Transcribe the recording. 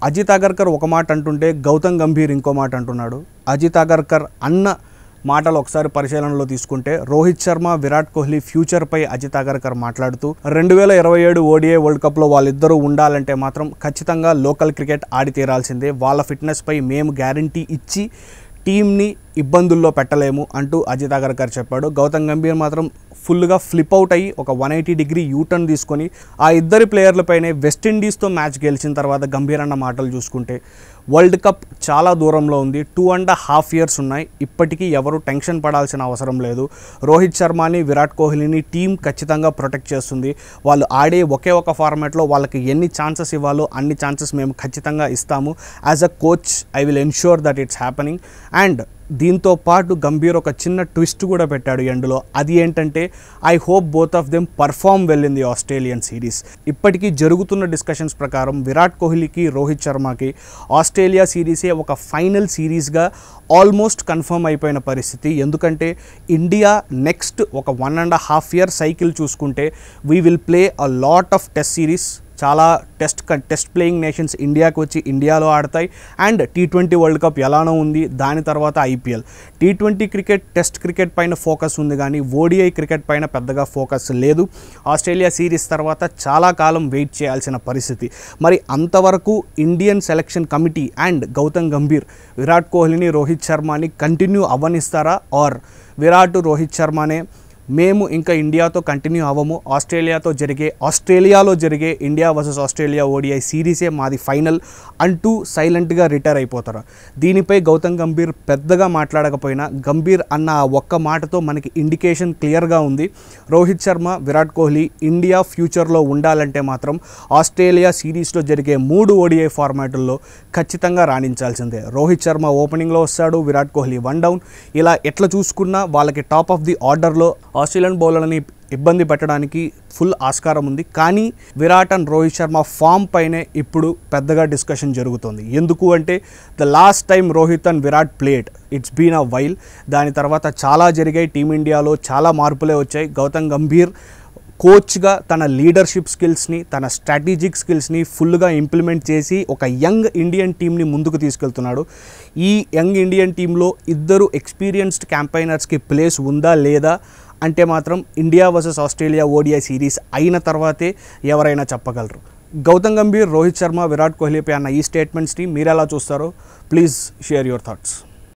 అజిత్ అగర్కర్ ఒక మాట అంటుంటే గౌతమ్ గంభీర్ ఇంకో మాట అంటున్నాడు. అజిత్ అగర్కర్ అన్న మాటలు ఒకసారి పరిశీలనలో తీసుకుంటే రోహిత్ శర్మ, విరాట్ కోహ్లీ ఫ్యూచర్పై అజిత్ అగర్కర్ మాట్లాడుతూ 2027 ఓడిఐ వరల్డ్ కప్లో వాళ్ళిద్దరూ ఉండాలంటే మాత్రం ఖచ్చితంగా లోకల్ క్రికెట్ ఆడి తీరాల్సిందే. వాళ్ళ ఫిట్నెస్పై మేము గ్యారంటీ ఇచ్చి టీంని ఇబ్బందుల్లో పెట్టలేము అంటూ అజిత్ అగర్కర్ చెప్పాడు. గౌతమ్ గంభీర్ మాత్రం ఫుల్గా ఫ్లిప్ అవుట్ అయ్యి ఒక 180 డిగ్రీ యూటర్న్ తీసుకొని ఆ ఇద్దరి ప్లేయర్లపైనే వెస్టిండీస్తో మ్యాచ్ గెలిచిన తర్వాత గంభీర్ అన్న మాటలు చూసుకుంటే వరల్డ్ కప్ చాలా దూరంలో ఉంది, 2.5 years ఉన్నాయి, ఇప్పటికీ ఎవరు టెన్షన్ పడాల్సిన అవసరం లేదు. రోహిత్ శర్మని, విరాట్ కోహ్లీని టీం ఖచ్చితంగా ప్రొటెక్ట్ చేస్తుంది. వాళ్ళు ఆడే ఒకే ఒక ఫార్మాట్లో వాళ్ళకి ఎన్ని ఛాన్సెస్ ఇవ్వాలో అన్ని ఛాన్సెస్ మేము ఖచ్చితంగా ఇస్తాము. As a coach I will ensure that it's happening. And దీంతో పాటు గంభీర్ ఒక చిన్న ట్విస్ట్ కూడా పెట్టాడు ఎండ్లో. అది ఏంటంటే I hope both of them perform well in the Australian series. ఇప్పటికీ జరుగుతున్న డిస్కషన్స్ ప్రకారం విరాట్ కోహ్లీకి, రోహిత్ శర్మకి ఆస్ట్రేలియా సిరీసే ఒక ఫైనల్ సిరీస్గా ఆల్మోస్ట్ కన్ఫర్మ్ అయిపోయిన పరిస్థితి. ఎందుకంటే ఇండియా నెక్స్ట్ ఒక 1.5 year సైకిల్ చూసుకుంటే we will play a lot of test series. చాలా టెస్ట్ ప్లేయింగ్ నేషన్స్ ఇండియాకి వచ్చి ఇండియాలో ఆడతాయి. అండ్ T20 వరల్డ్ కప్ ఎలానో ఉంది, దాని తర్వాత IPL. T20 cricket, test cricket పైన ఫోకస్ ఉంది కానీ ODI క్రికెట్ పైన పెద్దగా ఫోకస్ లేదు. ఆస్ట్రేలియా సిరీస్ తర్వాత చాలా కాలం వెయిట్ చేయాల్సిన పరిస్థితి. మరి అంతవరకు Indian selection committee and Gautam Gambhir Virat కోహ్లీని, రోహిత్ శర్మని కంటిన్యూ అవ్వనిస్తారా? ఆర్ విరాట్, రోహిత్ శర్మనే మేము ఇంకా ఇండియాతో కంటిన్యూ అవ్వము, ఆస్ట్రేలియాలో జరిగే ఇండియా వర్సెస్ ఆస్ట్రేలియా ODI సిరీసే మాది ఫైనల్ అంటూ సైలెంట్గా రిటైర్ అయిపోతారు? దీనిపై గౌతమ్ గంభీర్ పెద్దగా మాట్లాడకపోయినా గంభీర్ అన్న ఒక్క మాటతో మనకి ఇండికేషన్ క్లియర్గా ఉంది. రోహిత్ శర్మ, విరాట్ కోహ్లీ ఇండియా ఫ్యూచర్లో ఉండాలంటే మాత్రం ఆస్ట్రేలియా సిరీస్లో జరిగే 3 ODI ఫార్మాటుల్లో ఖచ్చితంగా రాణించాల్సిందే. రోహిత్ శర్మ ఓపెనింగ్లో వస్తాడు, విరాట్ కోహ్లీ 1 down. ఇలా ఎట్లా చూసుకున్నా వాళ్ళకి టాప్ ఆఫ్ ది ఆర్డర్లో ఆస్ట్రేలియన్ బౌలర్లని ఇబ్బంది పెట్టడానికి ఫుల్ ఆస్కారం ఉంది. కానీ విరాట్ అండ్ రోహిత్ శర్మ ఫామ్ పైనే ఇప్పుడు పెద్దగా డిస్కషన్ జరుగుతుంది. ఎందుకు అంటే the last time Rohit and Virat played it's been a while. దాని తర్వాత చాలా జరిగాయి, టీమిండియాలో చాలా మార్పులే వచ్చాయి. గౌతమ్ గంభీర్ కోచ్గా తన లీడర్షిప్ స్కిల్స్ని, తన స్ట్రాటజిక్ స్కిల్స్ని ఫుల్గా ఇంప్లిమెంట్ చేసి ఒక యంగ్ ఇండియన్ టీంని ముందుకు తీసుకెళ్తున్నాడు. ఈ యంగ్ ఇండియన్ టీంలో ఇద్దరు ఎక్స్పీరియన్స్డ్ క్యాంపైనర్స్కి ప్లేస్ ఉందా లేదా అంటే మాత్రం India versus Australia ODI series అయిన తర్వాతే ఎవరైనా చెప్పగలరు. గౌతమ్ గంభీర్, రోహిత్ శర్మ, విరాట్ కోహ్లీపై అన్న ఈ స్టేట్మెంట్స్ని మీరు ఎలా చూస్తారో ప్లీజ్ షేర్ యువర్ థాట్స్.